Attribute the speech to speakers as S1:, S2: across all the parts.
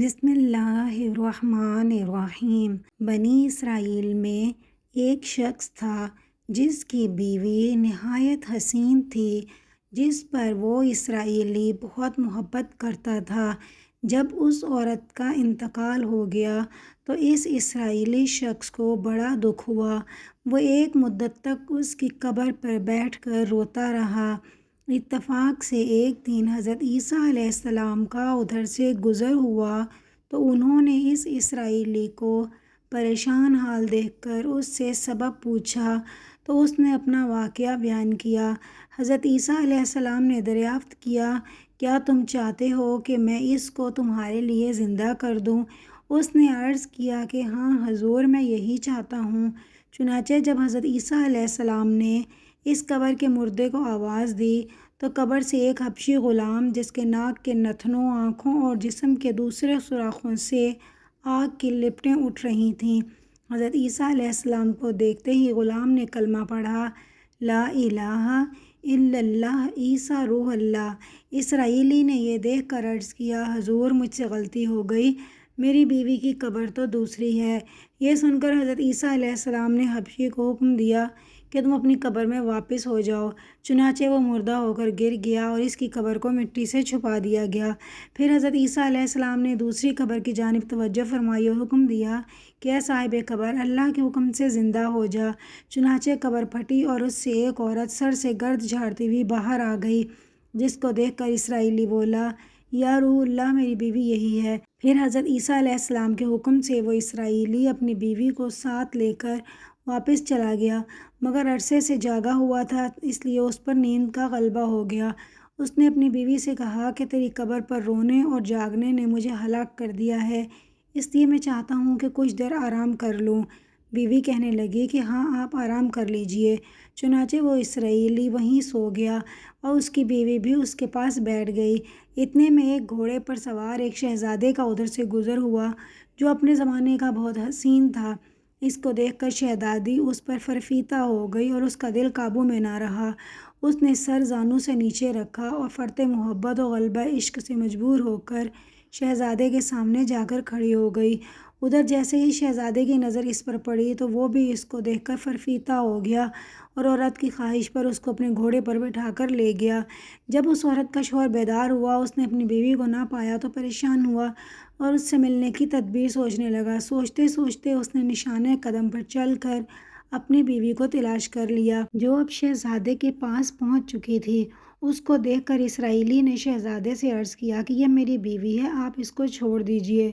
S1: بسم اللہ الرحمن الرحیم۔ بنی اسرائیل میں ایک شخص تھا جس کی بیوی نہایت حسین تھی، جس پر وہ اسرائیلی بہت محبت کرتا تھا۔ جب اس عورت کا انتقال ہو گیا تو اس اسرائیلی شخص کو بڑا دکھ ہوا۔ وہ ایک مدت تک اس کی قبر پر بیٹھ کر روتا رہا۔ اتفاق سے ایک دن حضرت عیسیٰ علیہ السلام کا ادھر سے گزر ہوا تو انہوں نے اس اسرائیلی کو پریشان حال دیکھ کر اس سے سبب پوچھا تو اس نے اپنا واقعہ بیان کیا۔ حضرت عیسیٰ علیہ السلام نے دریافت کیا، کیا تم چاہتے ہو کہ میں اس کو تمہارے لیے زندہ کر دوں؟ اس نے عرض کیا کہ ہاں حضور، میں یہی چاہتا ہوں۔ چنانچہ جب حضرت عیسیٰ علیہ السلام نے اس قبر کے مردے کو آواز دی تو قبر سے ایک حبشی غلام، جس کے ناک کے نتنوں، آنکھوں اور جسم کے دوسرے سوراخوں سے آگ کی لپٹیں اٹھ رہی تھیں، حضرت عیسیٰ علیہ السلام کو دیکھتے ہی غلام نے کلمہ پڑھا، لا الہ الا اللہ عیسیٰ روح اللہ۔ اسرائیلی نے یہ دیکھ کر عرض کیا، حضور مجھ سے غلطی ہو گئی، میری بیوی کی قبر تو دوسری ہے۔ یہ سن کر حضرت عیسیٰ علیہ السلام نے حبشی کو حکم دیا کہ تم اپنی قبر میں واپس ہو جاؤ۔ چنانچہ وہ مردہ ہو کر گر گیا اور اس کی قبر کو مٹی سے چھپا دیا گیا۔ پھر حضرت عیسیٰ علیہ السلام نے دوسری قبر کی جانب توجہ فرمائی اور حکم دیا کہ اے صاحب قبر، اللہ کے حکم سے زندہ ہو جا۔ چنانچہ قبر پھٹی اور اس سے ایک عورت سر سے گرد جھاڑتی ہوئی باہر آ گئی، جس کو دیکھ کر اسرائیلی بولا، یا روح اللہ، میری بیوی یہی ہے۔ پھر حضرت عیسیٰ علیہ السلام کے حکم سے وہ اسرائیلی اپنی بیوی کو ساتھ لے کر واپس چلا گیا، مگر عرصے سے جاگا ہوا تھا، اس لیے اس پر نیند کا غلبہ ہو گیا۔ اس نے اپنی بیوی سے کہا کہ تیری قبر پر رونے اور جاگنے نے مجھے ہلاک کر دیا ہے، اس لیے میں چاہتا ہوں کہ کچھ دیر آرام کر لوں۔ بیوی کہنے لگی کہ ہاں، آپ آرام کر لیجئے۔ چنانچہ وہ اسرائیلی وہیں سو گیا اور اس کی بیوی بھی اس کے پاس بیٹھ گئی۔ اتنے میں ایک گھوڑے پر سوار ایک شہزادے کا ادھر سے گزر ہوا جو اپنے زمانے کا بہت حسین تھا۔ اس کو دیکھ کر شہزادی اس پر فرفیتہ ہو گئی اور اس کا دل قابو میں نہ رہا۔ اس نے سر زانوں سے نیچے رکھا اور فرط محبت و غلبہ عشق سے مجبور ہو کر شہزادے کے سامنے جا کر کھڑی ہو گئی۔ ادھر جیسے ہی شہزادے کی نظر اس پر پڑی تو وہ بھی اس کو دیکھ کر فرفیتہ ہو گیا اور عورت کی خواہش پر اس کو اپنے گھوڑے پر بٹھا کر لے گیا۔ جب اس عورت کا شوہر بیدار ہوا، اس نے اپنی بیوی کو نہ پایا تو پریشان ہوا اور اس سے ملنے کی تدبیر سوچنے لگا۔ سوچتے سوچتے اس نے نشانۂ قدم پر چل کر اپنی بیوی کو تلاش کر لیا، جو اب شہزادے کے پاس پہنچ چکی تھی۔ اس کو دیکھ کر اسرائیلی نے شہزادے سے عرض کیا کہ یہ میری بیوی ہے، آپ اس کو چھوڑ دیجئے۔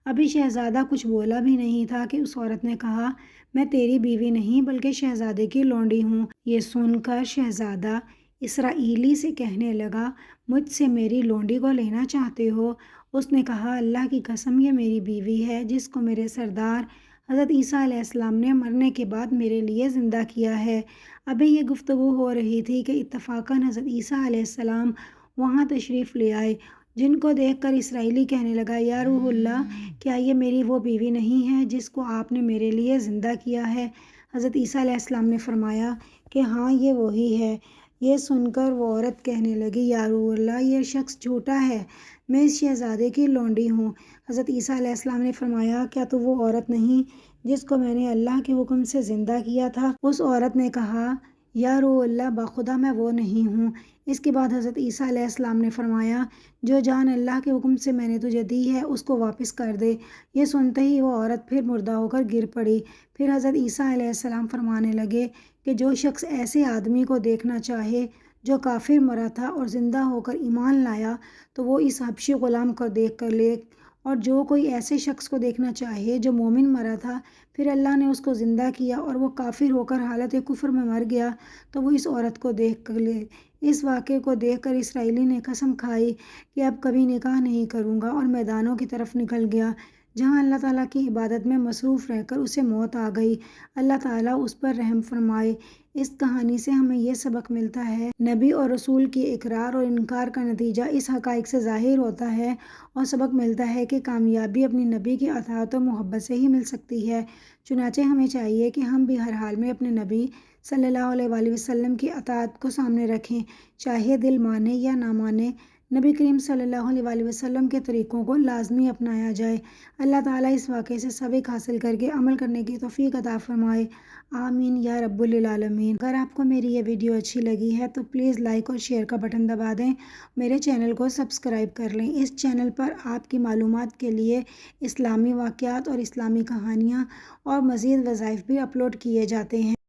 S1: ابھی شہزادہ کچھ بولا بھی نہیں تھا کہ اس عورت نے کہا، میں تیری بیوی نہیں بلکہ شہزادے کی لونڈی ہوں۔ یہ سن کر شہزادہ اسرائیلی سے کہنے لگا، مجھ سے میری لونڈی کو لینا چاہتے ہو؟ اس نے کہا، اللہ کی قسم، یہ میری بیوی ہے جس کو میرے سردار حضرت عیسیٰ علیہ السلام نے مرنے کے بعد میرے لیے زندہ کیا ہے۔ ابھی یہ گفتگو ہو رہی تھی کہ اتفاقاً حضرت عیسیٰ علیہ السلام وہاں تشریف لے آئے، جن کو دیکھ کر اسرائیلی کہنے لگا، یا روح اللہ، کیا یہ میری وہ بیوی نہیں ہے جس کو آپ نے میرے لیے زندہ کیا ہے؟ حضرت عیسیٰ علیہ السلام نے فرمایا کہ ہاں، یہ وہی ہے۔ یہ سن کر وہ عورت کہنے لگی، یا روح اللہ، یہ شخص جھوٹا ہے، میں اس شہزادے کی لونڈی ہوں۔ حضرت عیسیٰ علیہ السلام نے فرمایا، کیا تو وہ عورت نہیں جس کو میں نے اللہ کے حکم سے زندہ کیا تھا؟ اس عورت نے کہا، یا روح اللہ، بخدا میں وہ نہیں ہوں۔ اس کے بعد حضرت عیسیٰ علیہ السلام نے فرمایا، جو جان اللہ کے حکم سے میں نے تجھے دی ہے اس کو واپس کر دے۔ یہ سنتے ہی وہ عورت پھر مردہ ہو کر گر پڑی۔ پھر حضرت عیسیٰ علیہ السلام فرمانے لگے کہ جو شخص ایسے آدمی کو دیکھنا چاہے جو کافر مرا تھا اور زندہ ہو کر ایمان لایا تو وہ اس حبشی غلام کو دیکھ کر لے، اور جو کوئی ایسے شخص کو دیکھنا چاہے جو مومن مرا تھا پھر اللہ نے اس کو زندہ کیا اور وہ کافر ہو کر حالت کفر میں مر گیا تو وہ اس عورت کو دیکھ کر لے۔ اس واقعے کو دیکھ کر اسرائیلی نے قسم کھائی کہ اب کبھی نکاح نہیں کروں گا اور میدانوں کی طرف نکل گیا، جہاں اللہ تعالیٰ کی عبادت میں مصروف رہ کر اسے موت آ گئی۔ اللہ تعالیٰ اس پر رحم فرمائے۔ اس کہانی سے ہمیں یہ سبق ملتا ہے، نبی اور رسول کی اقرار اور انکار کا نتیجہ اس حقائق سے ظاہر ہوتا ہے، اور سبق ملتا ہے کہ کامیابی اپنی نبی کی اطاعت و محبت سے ہی مل سکتی ہے۔ چنانچہ ہمیں چاہیے کہ ہم بھی ہر حال میں اپنے نبی صلی اللہ علیہ وآلہ وسلم کی اطاعت کو سامنے رکھیں، چاہے دل مانے یا نہ مانے، نبی کریم صلی اللہ علیہ وسلم کے طریقوں کو لازمی اپنایا جائے۔ اللہ تعالیٰ اس واقعے سے سبق حاصل کر کے عمل کرنے کی توفیق عطا فرمائے، آمین یا رب العالمین۔ اگر آپ کو میری یہ ویڈیو اچھی لگی ہے تو پلیز لائک اور شیئر کا بٹن دبا دیں، میرے چینل کو سبسکرائب کر لیں۔ اس چینل پر آپ کی معلومات کے لیے اسلامی واقعات اور اسلامی کہانیاں اور مزید وظائف بھی اپلوڈ کیے جاتے ہیں۔